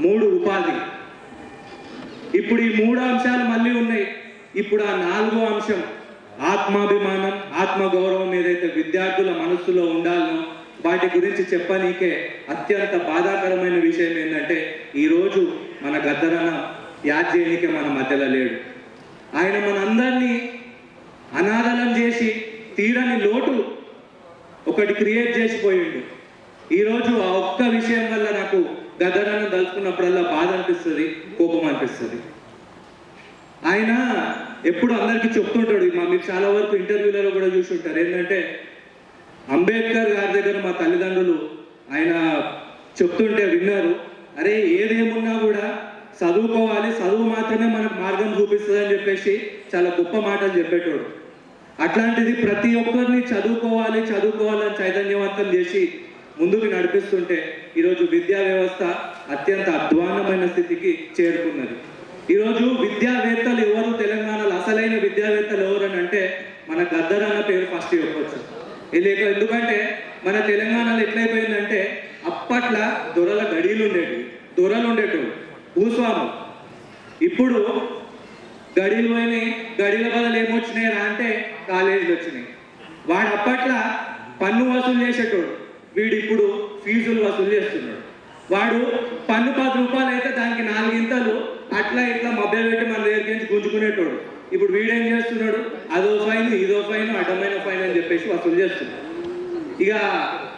మూడు ఉపాధి. ఇప్పుడు ఈ మూడు అంశాలు మళ్ళీ ఉన్నాయి. ఇప్పుడు ఆ నాలుగో అంశం ఆత్మాభిమానం, ఆత్మగౌరవం ఏదైతే విద్యార్థుల మనస్సులో ఉండాలనో వాటి గురించి చెప్పనీకే అత్యంత బాధాకరమైన విషయం ఏంటంటే ఈరోజు మన గద్దరన్న యాద్ చేయనీకే మన మధ్యలో లేడు. ఆయన మనందరినీ అనాథలం చేసి తీరని లోటు ఒకటి క్రియేట్ చేసిపోయిండు. ఈరోజు ఆ ఒక్క విషయం వల్ల నాకు గద్దరన్న తలుచుకున్నప్పుడల్లా బాధ అనిపిస్తుంది, కోపం అనిపిస్తుంది. ఆయన ఎప్పుడు అందరికీ చెప్తుంటాడు, మీరు చాలా వరకు ఇంటర్వ్యూలలో కూడా చూస్తుంటారు, ఏంటంటే అంబేద్కర్ గారి దగ్గర మా తల్లిదండ్రులు ఆయన చెప్తుంటే విన్నారు, అరే ఏదేమున్నా కూడా చదువుకోవాలి, చదువు మాత్రమే మనకు మార్గం చూపిస్తుంది అని చెప్పేసి చాలా గొప్ప మాటలు చెప్పేటోడు. అట్లాంటిది ప్రతి ఒక్కరిని చదువుకోవాలని చైతన్యవంతం చేసి ముందుకు నడిపిస్తుంటే ఈరోజు విద్యా వ్యవస్థ అత్యంత అధ్వానమైన స్థితికి చేరుకున్నది. ఈరోజు విద్యావేత్తలు ఎవరు తెలంగాణలో అసలైన విద్యావేత్తలు ఎవరని అంటే మన గద్దరన్న పేరు ఫస్ట్ చెప్పవచ్చు. ఎందుకంటే మన తెలంగాణలో ఎట్లయిపోయిందంటే అప్పట్లో దొరల దొరలు ఉండేటోడు భూస్వాములు. ఇప్పుడు గడిలు పోయినాయి, గడిల బదులు ఏమొచ్చినాయి రా అంటే కాలేజీలు వచ్చినాయి. వాడు అప్పట్లో పన్ను వసూలు చేసేటోడు, వీడు ఇప్పుడు ఫీజులు వసూలు చేస్తున్నాడు. వాడు పన్ను 10 రూపాయలు అయితే దానికి 4 గింతలు అట్లా ఇట్లా మభ్య పెట్టి మన దగ్గరికి నుంచి గుంజుకునేటోడు. ఇప్పుడు వీడేం చేస్తున్నాడు, అదో ఫైన్ ఇదో ఫైన్ అడ్డమైన ఫైన్ అని చెప్పేసి వసూలు చేస్తున్నాడు. ఇక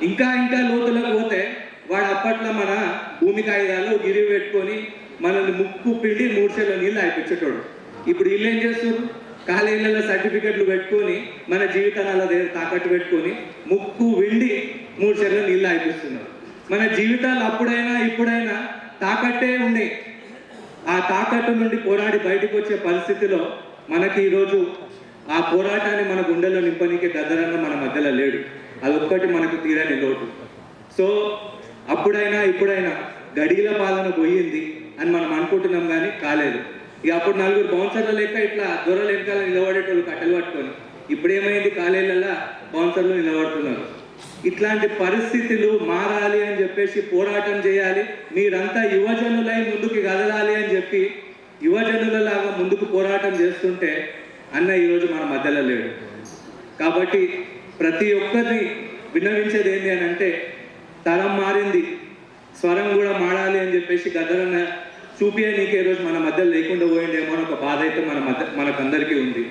ఇంకా లోతులకు పోతే వాడు అప్పట్లో మన భూమి కాగితాలు గిరి పెట్టుకొని మనల్ని ముక్కు పిండి 3 చెర్ల నీళ్ళు అయిపించేటోడు. ఇప్పుడు వీళ్ళు ఏం చేస్తున్నారు, కాలేజీలలో సర్టిఫికెట్లు పెట్టుకొని మన జీవితాల దగ్గర తాకట్టు పెట్టుకొని ముక్కు విండి 3 చెర్ల నీళ్ళు అయిపిస్తున్నారు. మన జీవితాలు అప్పుడైనా ఇప్పుడైనా తాకట్టే ఉండే, ఆ తాకట్టు నుండి పోరాడి బయటకు వచ్చే పరిస్థితిలో మనకి ఈరోజు ఆ పోరాటాన్ని మన గుండెల్లో నింపనీకే గద్దరన్న మన మధ్యలో లేడు. అదొక్కటి మనకు తీరని లోటు. సో అప్పుడైనా ఇప్పుడైనా గడిల పాలన పోయింది అని మనం అనుకుంటున్నాం, కానీ కాలేదు. ఇక అప్పుడు 4 బౌన్సర్ల లెక్క ఇట్లా దొరలు వెనకాల నిలబడేటోళ్ళు కట్టెలు పట్టుకొని, ఇప్పుడు ఏమైంది, కాలేజీలలో బౌన్సర్లు నిలబడుతున్నారు. ఇట్లాంటి పరిస్థితులు మారాలి అని చెప్పేసి పోరాటం చేయాలి. మీరంతా యువజనులై ముందుకు కదలాలి అని చెప్పి యువజనులలాగా ముందుకు పోరాటం చేస్తుంటే అన్న ఈరోజు మన మధ్యలో లేడు. కాబట్టి ప్రతి ఒక్కరిని విన్నవించేది ఏంటి అని అంటే తరం మారింది, స్వరం కూడా మారాలి అని చెప్పేసి గద్దరన్న చూపియే నీకు ఈరోజు మన మధ్యలో లేకుండా పోయిండేమో అని ఒక బాధ అయితే మనకందరికీ ఉంది.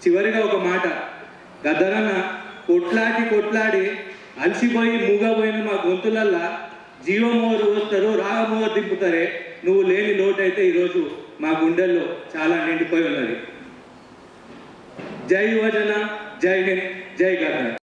చివరిగా ఒక మాట, గద్దరన్న కొట్లాడి అలసిపోయి మూగపోయిన మా గొంతులల్లా జీవమోరు వస్తారు, రాగమోరు దింపుతారే, నువ్వు లేని లోటు అయితే ఈరోజు మా గుండెల్లో చాలా నిండిపోయి ఉన్నది. జై యువజన, జై హింద్, జై గద్దర్.